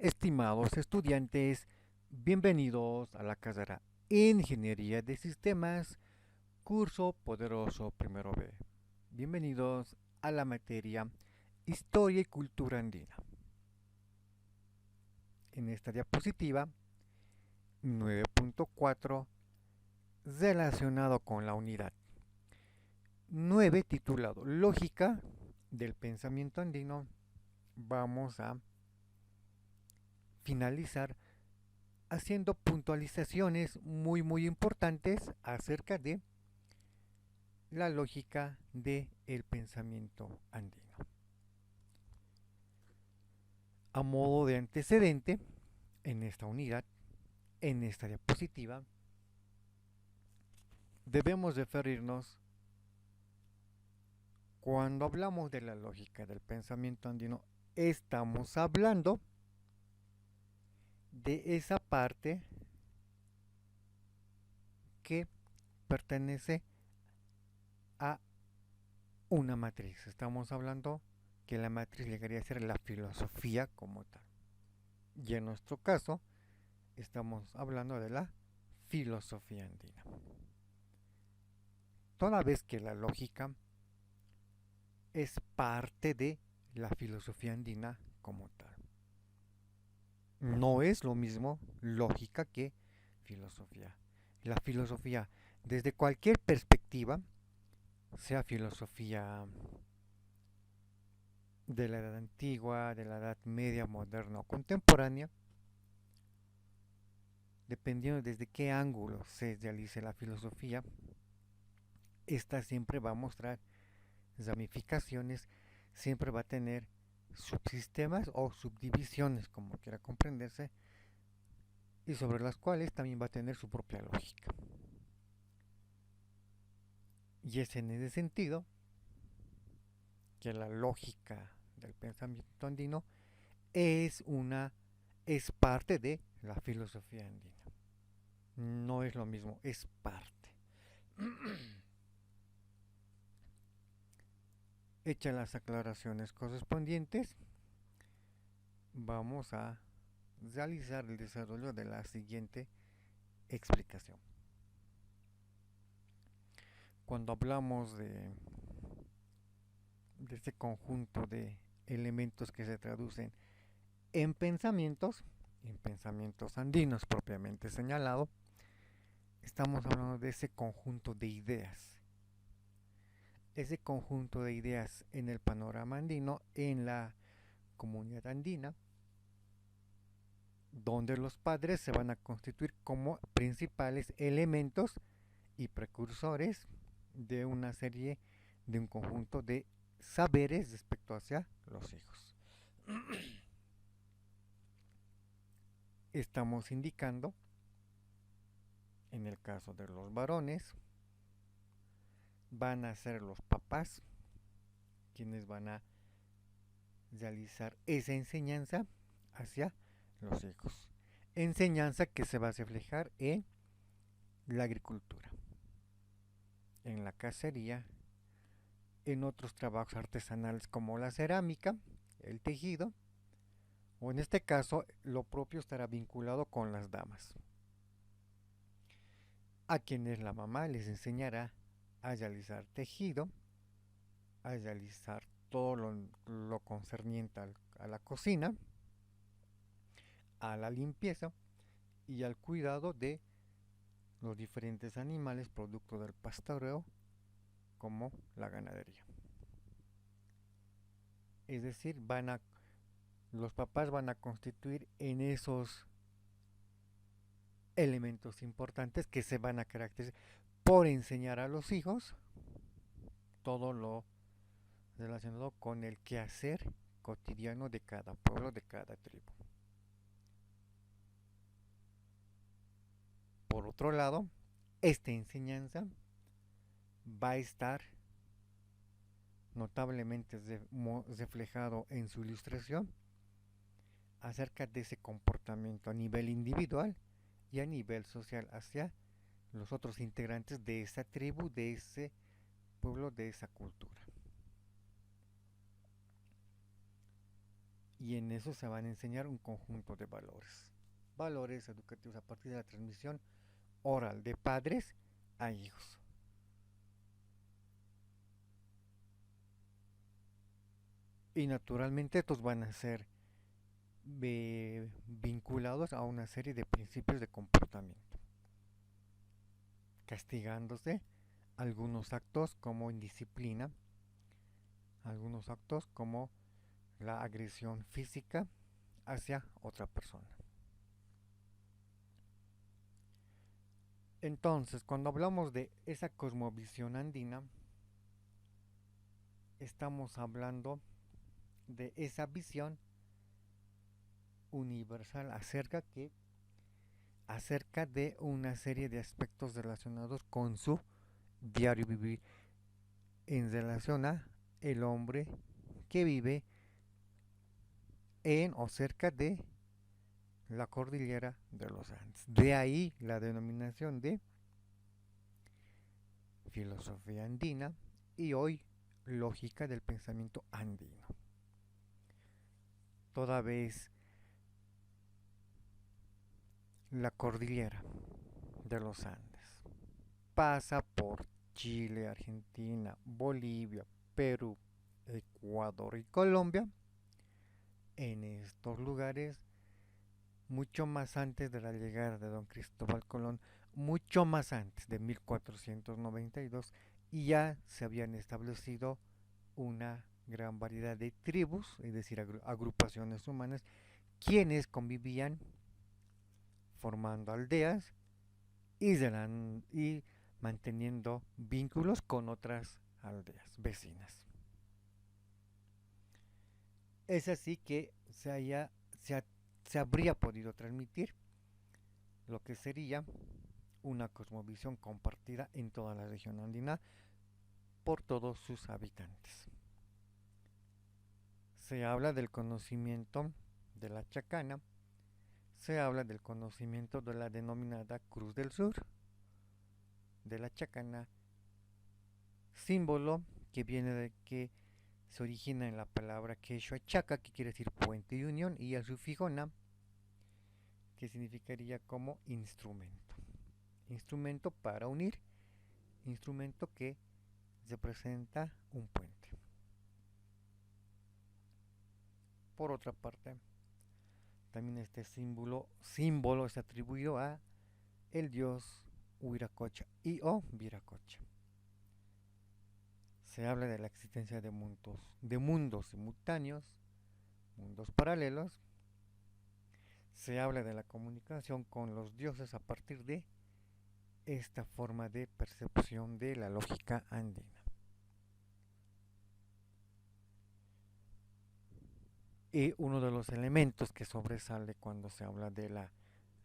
Estimados estudiantes, bienvenidos a la carrera Ingeniería de Sistemas, curso poderoso primero B. Bienvenidos a la materia Historia y Cultura Andina. En esta diapositiva 9.4 relacionado con la unidad 9 titulado Lógica del pensamiento andino, vamos a finalizar haciendo puntualizaciones muy importantes acerca de la lógica del pensamiento andino. A modo de antecedente, en esta unidad, en esta diapositiva, debemos referirnos, cuando hablamos de la lógica del pensamiento andino, estamos hablando de esa parte que pertenece a una matriz. Estamos hablando que la matriz llegaría a ser la filosofía como tal. Y en nuestro caso, estamos hablando de la filosofía andina. Toda vez que la lógica es parte de la filosofía andina como tal. No es lo mismo lógica que filosofía. La filosofía, desde cualquier perspectiva, sea filosofía de la edad antigua, de la edad media, moderna o contemporánea, dependiendo desde qué ángulo se realice la filosofía, esta siempre va a mostrar ramificaciones, siempre va a tener subsistemas o subdivisiones, como quiera comprenderse, y sobre las cuales también va a tener su propia lógica. Y es en ese sentido que la lógica del pensamiento andino es parte de la filosofía andina. No es lo mismo, es parte. Hechas las aclaraciones correspondientes, vamos a realizar el desarrollo de la siguiente explicación. Cuando hablamos de este conjunto de elementos que se traducen en pensamientos andinos propiamente señalado, estamos hablando de ese conjunto de ideas. Ese conjunto de ideas en el panorama andino, en la comunidad andina, donde los padres se van a constituir como principales elementos y precursores de una serie, de un conjunto de saberes respecto hacia los hijos. Estamos indicando, en el caso de los varones, van a ser los papás quienes van a realizar esa enseñanza hacia los hijos. Enseñanza que se va a reflejar en la agricultura, en la cacería, en otros trabajos artesanales como la cerámica, el tejido, o en este caso lo propio estará vinculado con las damas, a quienes la mamá les enseñará a realizar tejido, a realizar todo lo concerniente a la cocina, a la limpieza y al cuidado de los diferentes animales producto del pastoreo como la ganadería. Es decir, los papás van a constituir en esos elementos importantes que se van a caracterizar por enseñar a los hijos todo lo relacionado con el quehacer cotidiano de cada pueblo, de cada tribu. Por otro lado, esta enseñanza va a estar notablemente reflejado en su ilustración acerca de ese comportamiento a nivel individual y a nivel social hacia los otros integrantes de esa tribu, de ese pueblo, de esa cultura. y en eso se van a enseñar un conjunto de valores. Valores educativos a partir de la transmisión oral de padres a hijos. Y naturalmente estos van a ser vinculados a una serie de principios de comportamiento, castigándose algunos actos como indisciplina, algunos actos como la agresión física hacia otra persona. Entonces, cuando hablamos de esa cosmovisión andina, estamos hablando de esa visión universal acerca de una serie de aspectos relacionados con su diario vivir en relación a el hombre que vive en o cerca de la cordillera de los Andes. De ahí la denominación de filosofía andina y hoy lógica del pensamiento andino. Toda vez la cordillera de los Andes pasa por Chile, Argentina, Bolivia, Perú, Ecuador y Colombia. En estos lugares, mucho más antes de la llegada de don Cristóbal Colón, mucho más antes de 1492, y ya se habían establecido una gran variedad de tribus, es decir, agrupaciones humanas, quienes convivían formando aldeas y manteniendo vínculos con otras aldeas vecinas. Es así que se habría podido transmitir lo que sería una cosmovisión compartida en toda la región andina por todos sus habitantes. Se habla del conocimiento de la chacana, se habla del conocimiento de la denominada Cruz del Sur, de la chacana, símbolo que viene de que se origina en la palabra quechua chaca, que quiere decir puente y unión, y el sufijo na, que significaría como instrumento. Instrumento para unir, instrumento que representa un puente. Por otra parte, también este símbolo es atribuido a el dios Huiracocha y o Viracocha. Se habla de la existencia de mundos simultáneos, mundos paralelos. Se habla de la comunicación con los dioses a partir de esta forma de percepción de la lógica andina. Y uno de los elementos que sobresale cuando se habla de la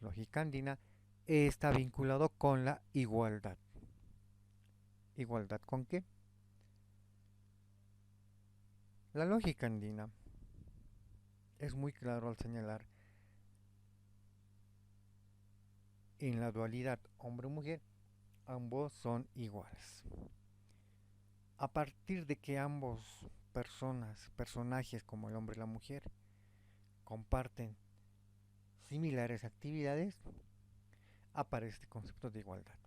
lógica andina está vinculado con la igualdad. ¿Igualdad con qué? La lógica andina es muy claro al señalar en la dualidad hombre-mujer, ambos son iguales. A partir de que ambos personajes como el hombre y la mujer, comparten similares actividades, aparece este concepto de igualdad.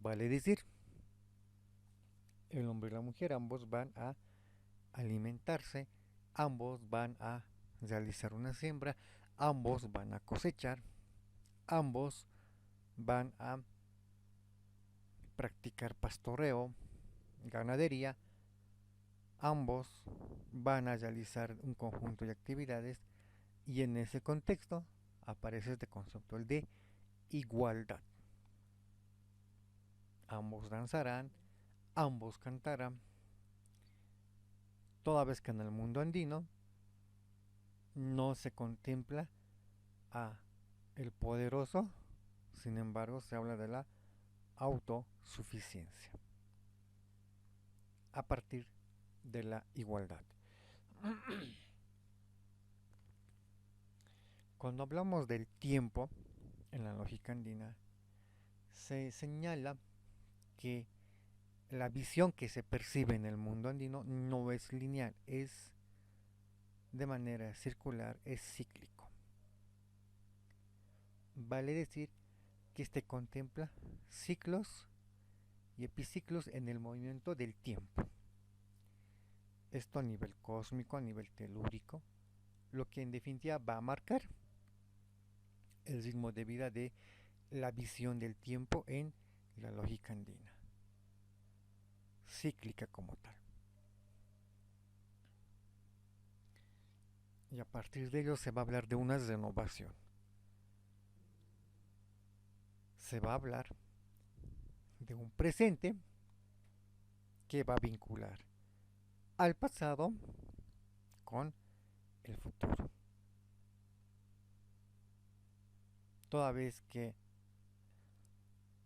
Vale decir, el hombre y la mujer ambos van a alimentarse, ambos van a realizar una siembra, ambos van a cosechar, ambos van a practicar pastoreo, ganadería, ambos van a realizar un conjunto de actividades y en ese contexto aparece este concepto, el de igualdad. Ambos danzarán, ambos cantarán, toda vez que en el mundo andino no se contempla a el poderoso, sin embargo se habla de la autosuficiencia a partir de la igualdad. Cuando hablamos del tiempo en la lógica andina, se señala que la visión que se percibe en el mundo andino no es lineal, es de manera circular es cíclico. Vale decir que este contempla ciclos y epiciclos en el movimiento del tiempo. Esto a nivel cósmico, a nivel telúrico, lo que en definitiva va a marcar el ritmo de vida de la visión del tiempo en la lógica andina, cíclica como tal. Y a partir de ello se va a hablar de una renovación. Se va a hablar de un presente que va a vincular al pasado con el futuro. Toda vez que,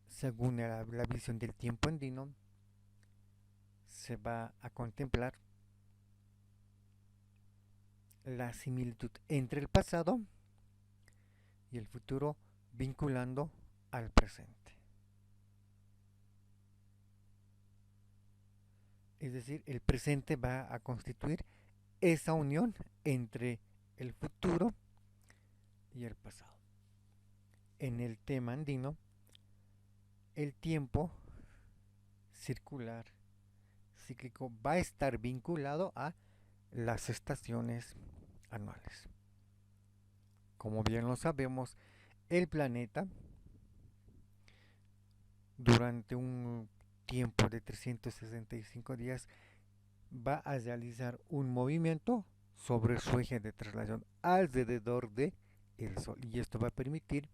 según la visión del tiempo andino, se va a contemplar la similitud entre el pasado y el futuro vinculando al presente. Es decir, el presente va a constituir esa unión entre el futuro y el pasado. En el tema andino, el tiempo circular, cíclico, va a estar vinculado a las estaciones anuales. Como bien lo sabemos, el planeta durante un tiempo de 365 días va a realizar un movimiento sobre su eje de traslación alrededor de el Sol, y esto va a permitir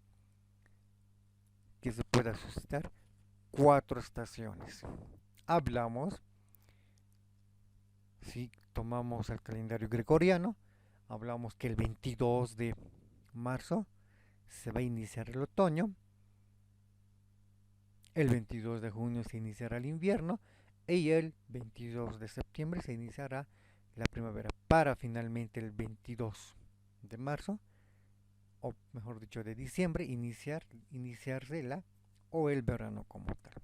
que se pueda suscitar 4 estaciones. Hablamos, si tomamos el calendario gregoriano, hablamos que el 22 de marzo se va a iniciar el otoño, el 22 de junio se iniciará el invierno y el 22 de septiembre se iniciará la primavera, para finalmente el 22 de marzo, o mejor dicho de diciembre, iniciarse o el verano como tal.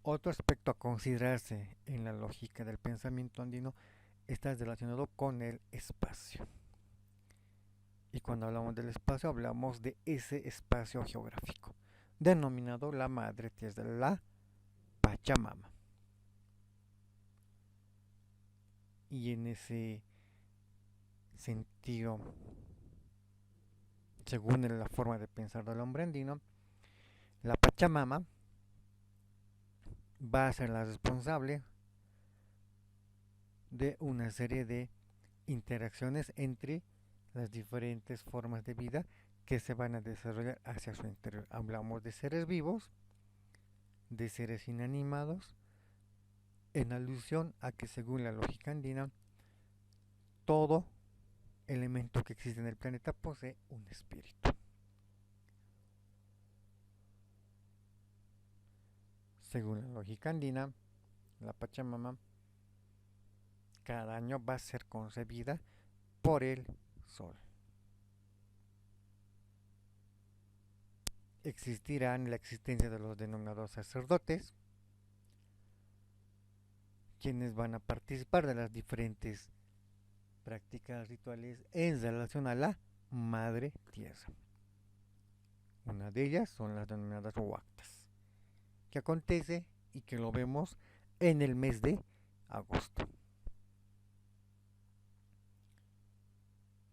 Otro aspecto a considerarse en la lógica del pensamiento andino está relacionado con el espacio. Y cuando hablamos del espacio, hablamos de ese espacio geográfico, denominado la madre tierra, la Pachamama. Y en ese sentido, según la forma de pensar del hombre andino, la Pachamama va a ser la responsable de una serie de interacciones entre las diferentes formas de vida que se van a desarrollar hacia su interior. Hablamos de seres vivos, de seres inanimados, en alusión a que según la lógica andina, todo elemento que existe en el planeta posee un espíritu. Según la lógica andina, la Pachamama cada año va a ser concebida por el Sol. Existirán la existencia de los denominados sacerdotes, quienes van a participar de las diferentes prácticas rituales en relación a la Madre Tierra. Una de ellas son las denominadas huactas, que acontece y que lo vemos en el mes de agosto.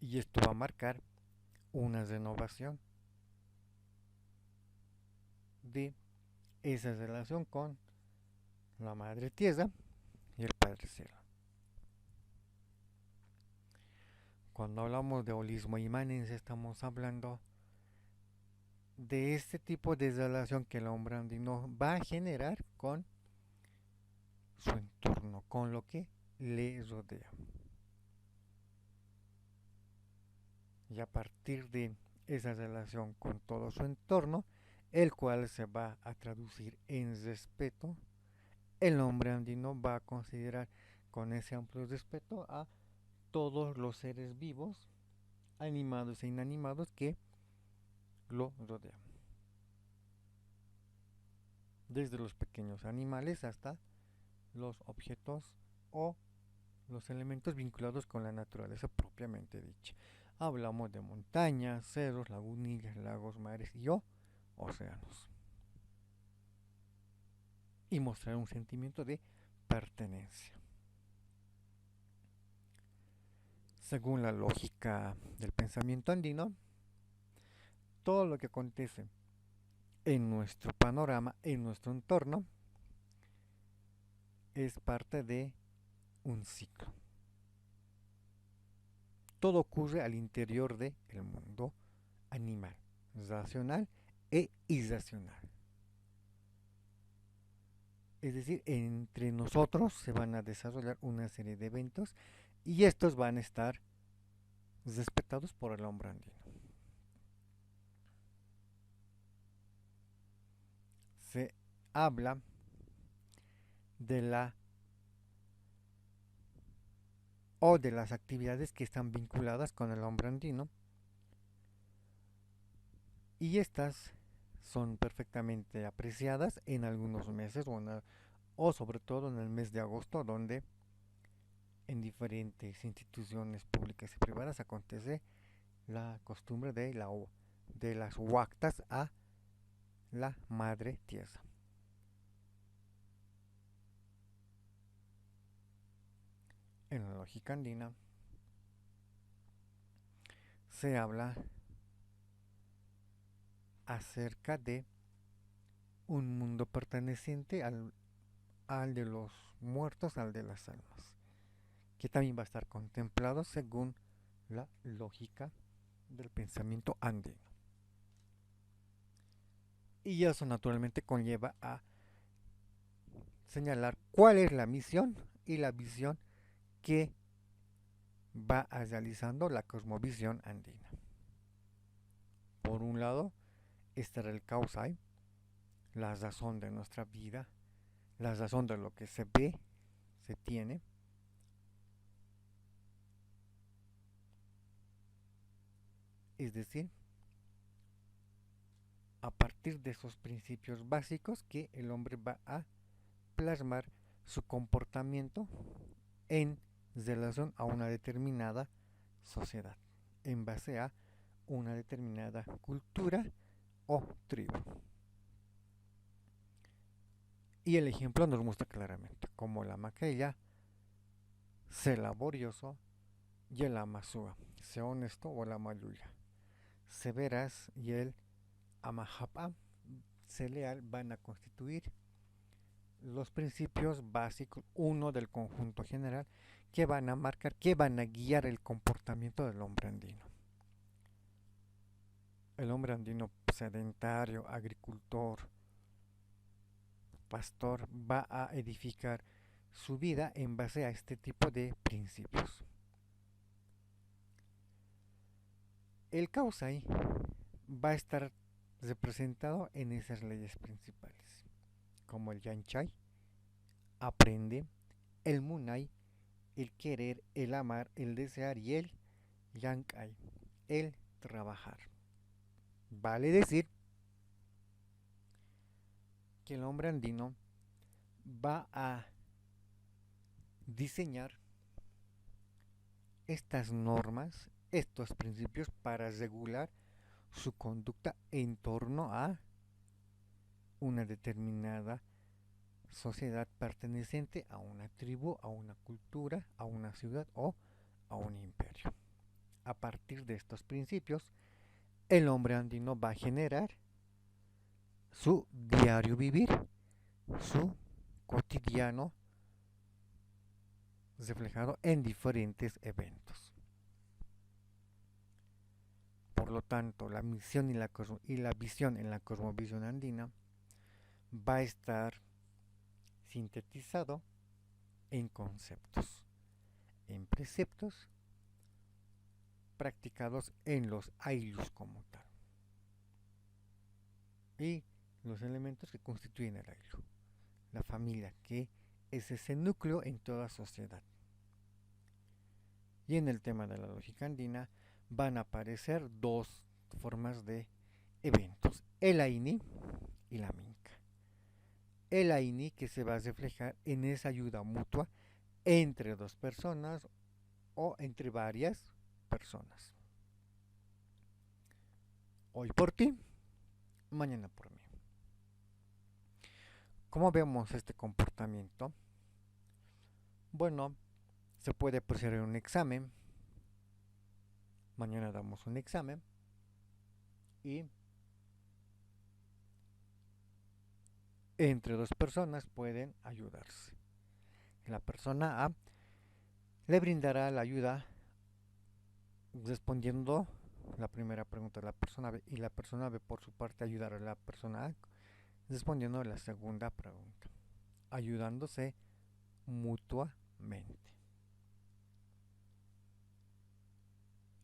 Y esto va a marcar una renovación de esa relación con la Madre Tierra y el Padre Cielo. Cuando hablamos de holismo e inmanencia, estamos hablando de este tipo de relación que el hombre andino va a generar con su entorno, con lo que le rodea. Y a partir de esa relación con todo su entorno, el cual se va a traducir en respeto, el hombre andino va a considerar con ese amplio respeto a todos los seres vivos, animados e inanimados, que lo rodean. Desde los pequeños animales hasta los objetos o los elementos vinculados con la naturaleza propiamente dicha. Hablamos de montañas, cerros, lagunillas, lagos, mares y océanos. Y mostrar un sentimiento de pertenencia. Según la lógica del pensamiento andino, todo lo que acontece en nuestro panorama, en nuestro entorno, es parte de un ciclo. Todo ocurre al interior del mundo animal, racional e irracional. Es decir, entre nosotros se van a desarrollar una serie de eventos y estos van a estar respetados por el hombre andino. Se habla de la o de las actividades que están vinculadas con el hombre andino y estas son perfectamente apreciadas en algunos meses o sobre todo en el mes de agosto, donde en diferentes instituciones públicas y privadas acontece la costumbre de las huactas a la madre tierra. En la lógica andina se habla acerca de un mundo perteneciente al de los muertos, al de las almas, que también va a estar contemplado según la lógica del pensamiento andino. Y eso naturalmente conlleva a señalar cuál es la misión y la visión que va realizando la cosmovisión andina. Por un lado, estará el causai, la razón de nuestra vida, la razón de lo que se ve, se tiene. Es decir, a partir de esos principios básicos que el hombre va a plasmar su comportamiento en relación a una determinada sociedad, en base a una determinada cultura o tribu. Y el ejemplo nos muestra claramente cómo la maquella se laborioso y el amasúa, se honesto o la mayuya, se veraz y el amahapa, se leal van a constituir los principios básicos, uno del conjunto general, que van a marcar, que van a guiar el comportamiento del hombre andino. El hombre andino sedentario, agricultor, pastor, va a edificar su vida en base a este tipo de principios. El causai va a estar representado en esas leyes principales, como el yanchai, aprende, el munai, el querer, el amar, el desear y el yankai, el trabajar. Vale decir que el hombre andino va a diseñar estas normas, estos principios para regular su conducta en torno a una determinada sociedad perteneciente a una tribu, a una cultura, a una ciudad o a un imperio. A partir de estos principios, el hombre andino va a generar su diario vivir, su cotidiano reflejado en diferentes eventos. Por lo tanto, la misión y la visión en la cosmovisión andina va a estar sintetizado en conceptos, en preceptos practicados en los aylus como tal y los elementos que constituyen el aylu, la familia, que es ese núcleo en toda sociedad. Y en el tema de la lógica andina van a aparecer dos formas de eventos, el aini y la minca. El aini, que se va a reflejar en esa ayuda mutua entre dos personas o entre varias personas. Hoy por ti, mañana por mí. ¿Cómo vemos este comportamiento? Bueno, se puede proceder un examen. Mañana damos un examen y entre dos personas pueden ayudarse. La persona A le brindará la ayuda respondiendo la primera pregunta de la persona B y la persona B por su parte ayudará a la persona A respondiendo la segunda pregunta, ayudándose mutuamente.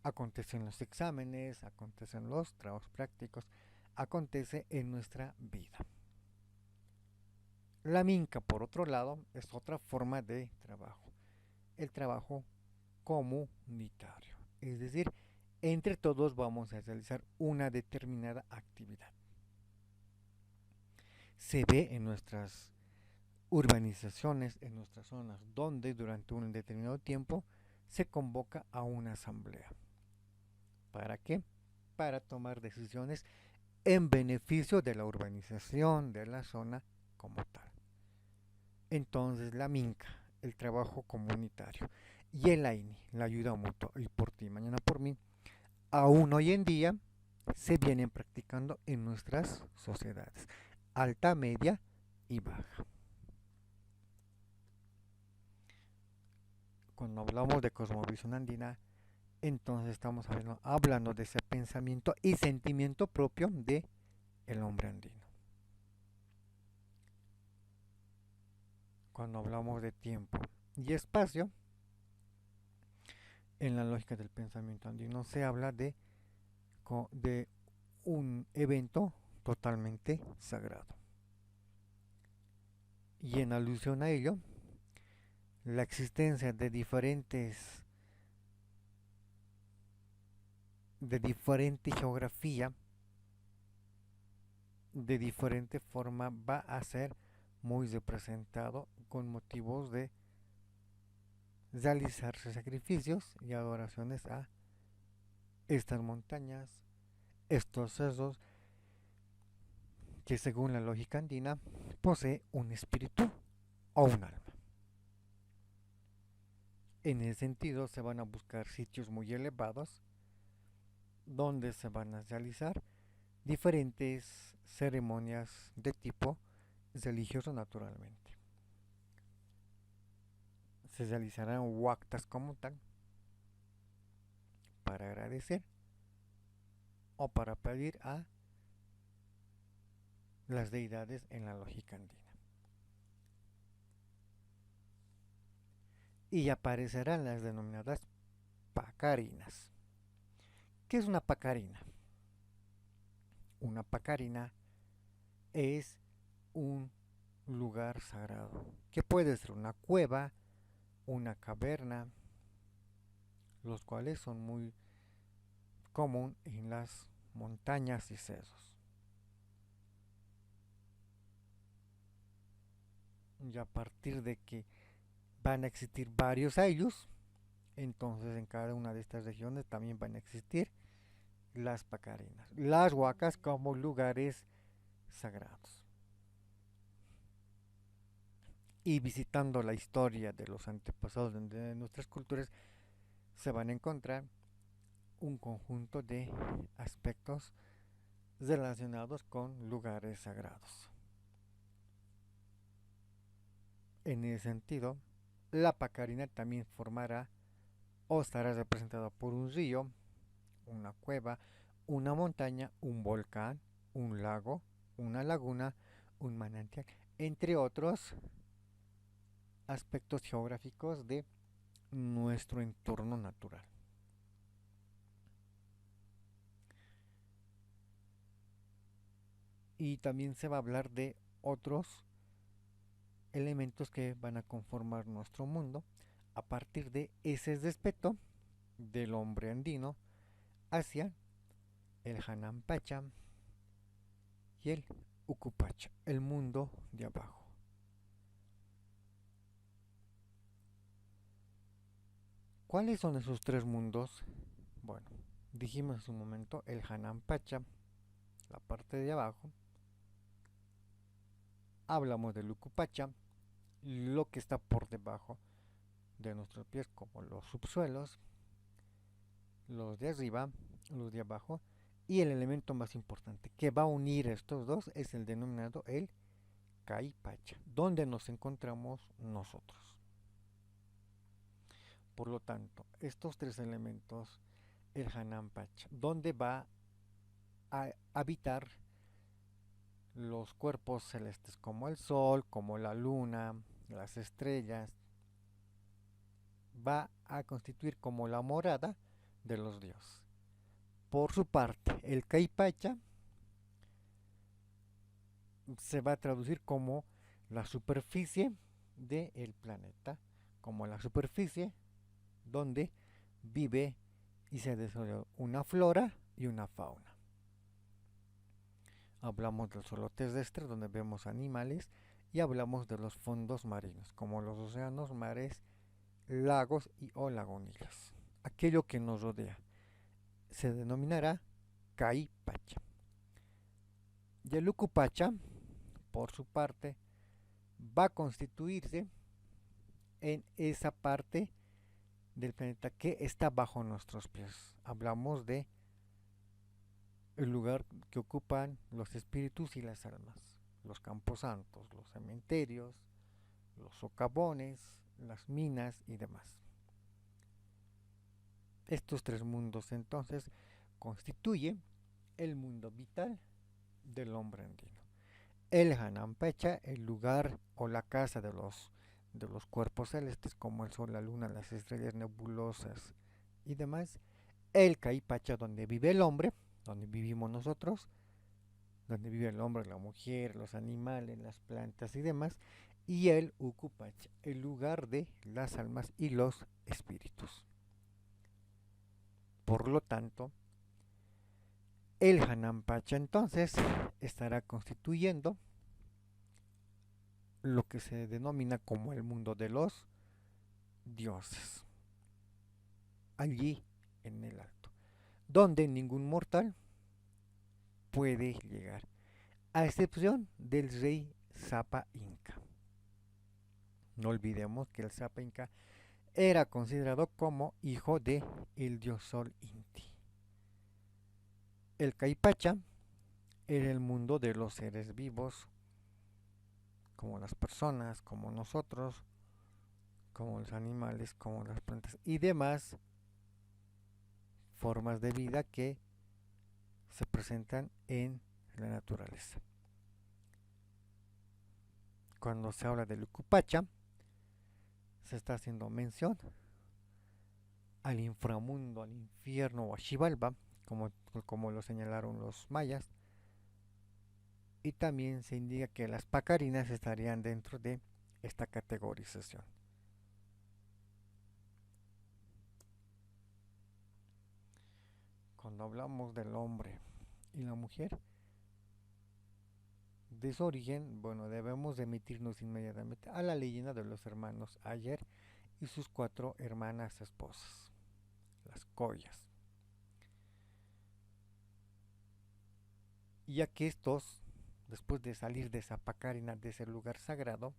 Acontece en los exámenes, acontece en los trabajos prácticos, acontece en nuestra vida. La minca, por otro lado, es otra forma de trabajo, el trabajo comunitario, es decir, entre todos vamos a realizar una determinada actividad. Se ve en nuestras urbanizaciones, en nuestras zonas, donde durante un determinado tiempo se convoca a una asamblea. ¿Para qué? Para tomar decisiones en beneficio de la urbanización, de la zona como tal. Entonces la MINCA, el trabajo comunitario, y el AINI, la ayuda mutua, y por ti, mañana por mí, aún hoy en día se vienen practicando en nuestras sociedades, alta, media y baja. Cuando hablamos de cosmovisión andina, entonces estamos hablando de ese pensamiento y sentimiento propio de el hombre andino. Cuando hablamos de tiempo y espacio, en la lógica del pensamiento andino se habla de un evento totalmente sagrado. Y en alusión a ello, la existencia de diferente geografía, de diferente forma, va a ser muy representado con motivos de realizarse sacrificios y adoraciones a estas montañas, estos cerros, que según la lógica andina posee un espíritu o un alma. En ese sentido se van a buscar sitios muy elevados donde se van a realizar diferentes ceremonias de tipo religioso naturalmente. Se realizarán huactas como tal para agradecer o para pedir a las deidades en la lógica andina. Y aparecerán las denominadas pacarinas. ¿Qué es una pacarina? Una pacarina es un lugar sagrado, que puede ser una cueva, una caverna, los cuales son muy común en las montañas y cerros. Y a partir de que van a existir varios ellos, entonces en cada una de estas regiones también van a existir las pacarinas, las huacas como lugares sagrados. Y visitando la historia de los antepasados de nuestras culturas, se van a encontrar un conjunto de aspectos relacionados con lugares sagrados. En ese sentido, la pacarina también formará o estará representada por un río, una cueva, una montaña, un volcán, un lago, una laguna, un manantial, entre otros aspectos geográficos de nuestro entorno natural. Y también se va a hablar de otros elementos que van a conformar nuestro mundo a partir de ese respeto del hombre andino hacia el Hanampacha y el Ukupacha, el mundo de abajo. ¿Cuáles son esos tres mundos? Bueno, dijimos hace un momento el Hanan Pacha, la parte de abajo. Hablamos del Ucupacha, lo que está por debajo de nuestros pies, como los subsuelos, los de arriba, los de abajo. Y el elemento más importante que va a unir estos dos es el denominado el Caipacha, donde nos encontramos nosotros. Por lo tanto, estos tres elementos, el Hanan Pacha, donde va a habitar los cuerpos celestes como el sol, como la luna, las estrellas, va a constituir como la morada de los dioses. Por su parte, el Caipacha se va a traducir como la superficie del planeta, como la superficie donde vive y se desarrolla una flora y una fauna. Hablamos del suelo terrestre donde vemos animales y hablamos de los fondos marinos como los océanos, mares, lagos y o lagunillas. Aquello que nos rodea se denominará Caipacha. Y el Ucupacha, por su parte, va a constituirse en esa parte del planeta que está bajo nuestros pies. Hablamos de el lugar que ocupan los espíritus y las almas, los camposantos, los cementerios, los socavones, las minas y demás. Estos tres mundos entonces constituyen el mundo vital del hombre andino. El Hanampecha, el lugar o la casa de los cuerpos celestes como el sol, la luna, las estrellas nebulosas y demás. El Caipacha, donde vive el hombre, donde vivimos nosotros, donde vive el hombre, la mujer, los animales, las plantas y demás. Y el Ucupacha, el lugar de las almas y los espíritus. Por lo tanto, el Hanampecha entonces estará constituyendo lo que se denomina como el mundo de los dioses. Allí en el alto, donde ningún mortal puede llegar, a excepción del rey Zapa Inca. No olvidemos que el Zapa Inca era considerado como hijo de el dios Sol Inti. El Caipacha era el mundo de los seres vivos, como las personas, como nosotros, como los animales, como las plantas y demás formas de vida que se presentan en la naturaleza. Cuando se habla del Ucupacha, se está haciendo mención al inframundo, al infierno o a Xibalba, como lo señalaron los mayas, y también se indica que las pacarinas estarían dentro de esta categorización. Cuando hablamos del hombre y la mujer, de su origen, bueno, debemos remitirnos inmediatamente a la leyenda de los hermanos Ayer y sus cuatro hermanas esposas, las Collas. Ya que estos, después de salir de Zapacarina, de ese lugar sagrado,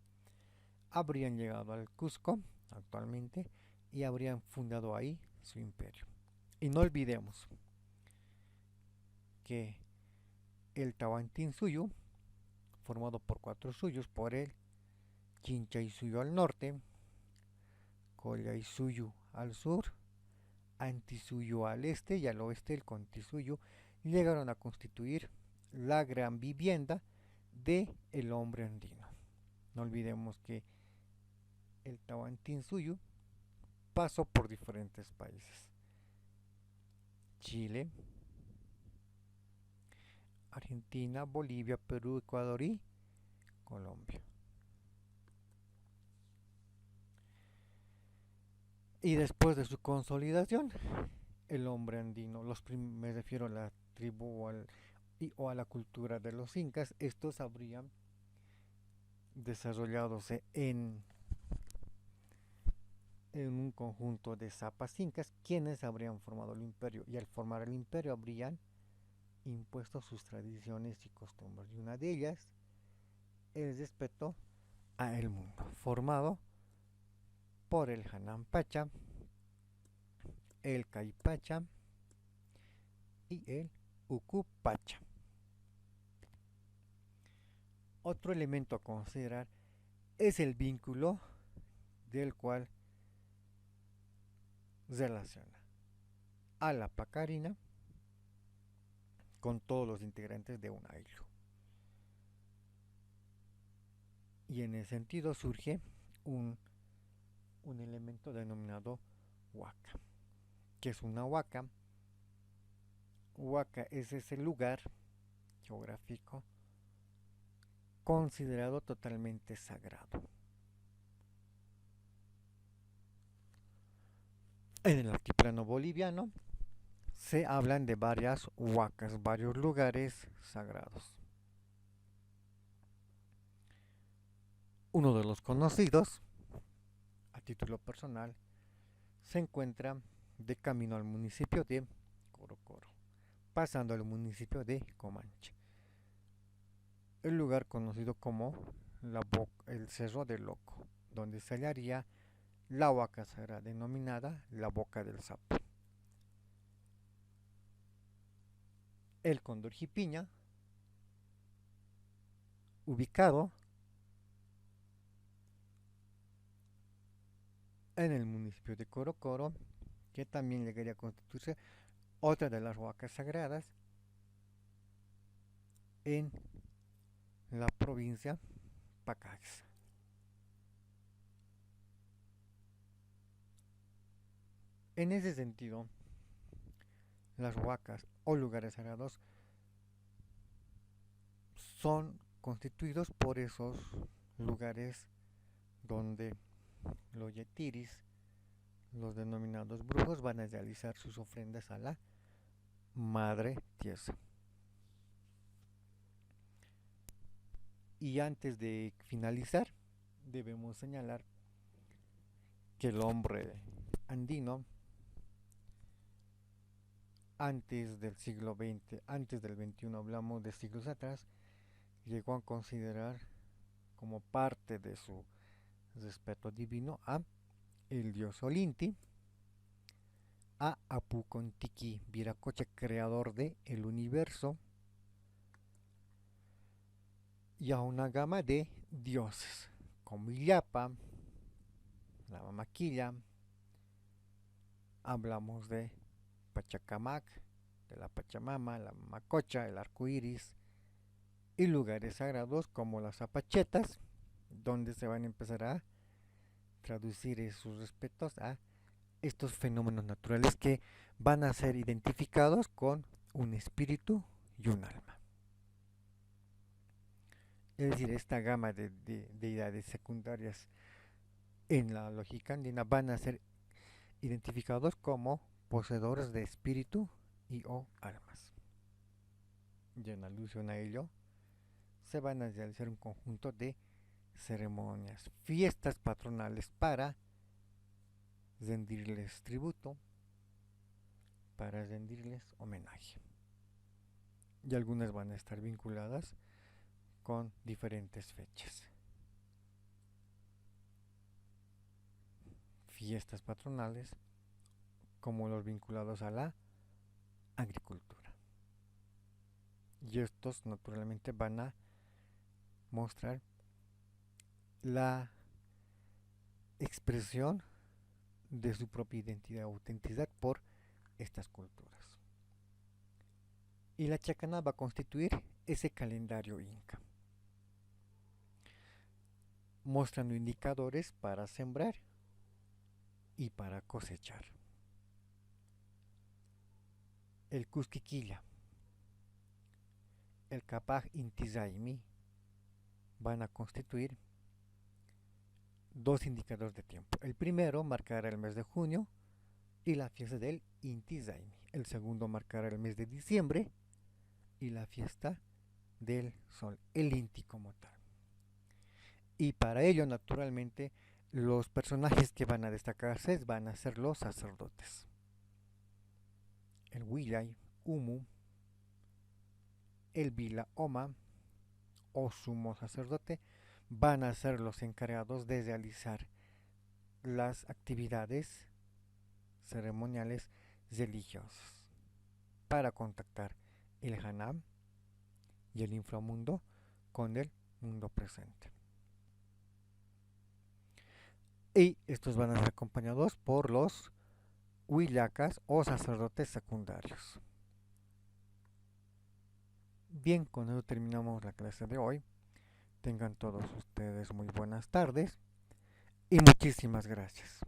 habrían llegado al Cusco actualmente y habrían fundado ahí su imperio. Y no olvidemos que el Tahuantinsuyo, formado por cuatro suyos, por el Chinchaysuyo al norte, Collaisuyo al sur, Antisuyo al este y al oeste el Contisuyo, llegaron a constituir la gran vivienda de el hombre andino. No olvidemos que el Tahuantinsuyo pasó por diferentes países: Chile, Argentina, Bolivia, Perú, Ecuador y Colombia. Y después de su consolidación, el hombre andino, me refiero a la tribu o a la cultura de los incas, estos habrían desarrolladose en un conjunto de zapas incas, quienes habrían formado el imperio, y al formar el imperio habrían impuesto sus tradiciones y costumbres, y una de ellas el respeto a el mundo, formado por el Hanan Pacha, el Caipacha y el Ucupacha. Otro elemento a considerar es el vínculo del cual relaciona a la Pacarina con todos los integrantes de una isla. Y en ese sentido surge un, un elemento denominado huaca. ¿Qué es una huaca? Huaca es ese lugar geográfico considerado totalmente sagrado. En el altiplano boliviano se hablan de varias huacas, varios lugares sagrados. Uno de los conocidos, a título personal, se encuentra de camino al municipio de Corocoro, pasando al municipio de Comanche. El lugar conocido como el Cerro del Loco, donde se hallaría la huaca sagrada denominada la Boca del Sapo. El Cóndor Jipiña, ubicado en el municipio de Corocoro, que también llegaría a constituirse otra de las huacas sagradas en la provincia Pacax. En ese sentido, las huacas o lugares sagrados son constituidos por esos lugares donde los yetiris, los denominados brujos, van a realizar sus ofrendas a la Madre Tierra. Y antes de finalizar, debemos señalar que el hombre andino, antes del siglo XX, antes del XXI, hablamos de siglos atrás, llegó a considerar como parte de su respeto divino a el dios Olinti, a Apu Kontiki Viracocha, creador del universo, y a una gama de dioses como Illapa, la Mamaquilla, hablamos de Pachacamac, de la Pachamama, la Mamacocha, el arco iris, y lugares sagrados como las Apachetas, donde se van a empezar a traducir sus respetos a estos fenómenos naturales que van a ser identificados con un espíritu y un alma. Es decir, esta gama de deidades secundarias en la lógica andina van a ser identificados como poseedores de espíritu y o almas. Y en alusión a ello, se van a realizar un conjunto de ceremonias, fiestas patronales para rendirles tributo, para rendirles homenaje. Y algunas van a estar vinculadas con diferentes fechas. Fiestas patronales como los vinculados a la agricultura. Y estos naturalmente van a mostrar la expresión de su propia identidad o autenticidad por estas culturas. Y la chacana va a constituir ese calendario inca, mostrando indicadores para sembrar y para cosechar. El Cusquiquilla, el Capaj Intizaimi van a constituir dos indicadores de tiempo. El primero marcará el mes de junio y la fiesta del Inti Zaimi. El segundo marcará el mes de diciembre y la fiesta del sol, el Inti como tal. Y para ello, naturalmente, Los personajes que van a destacarse van a ser los sacerdotes. El Willay, Umu, el Vila Oma o sumo sacerdote van a ser los encargados de realizar las actividades ceremoniales religiosas para contactar el Hanam y el inframundo con el mundo presente. Y estos van a ser acompañados por los huillacas o sacerdotes secundarios. Bien, con eso terminamos la clase de hoy. Tengan todos ustedes muy buenas tardes y muchísimas gracias.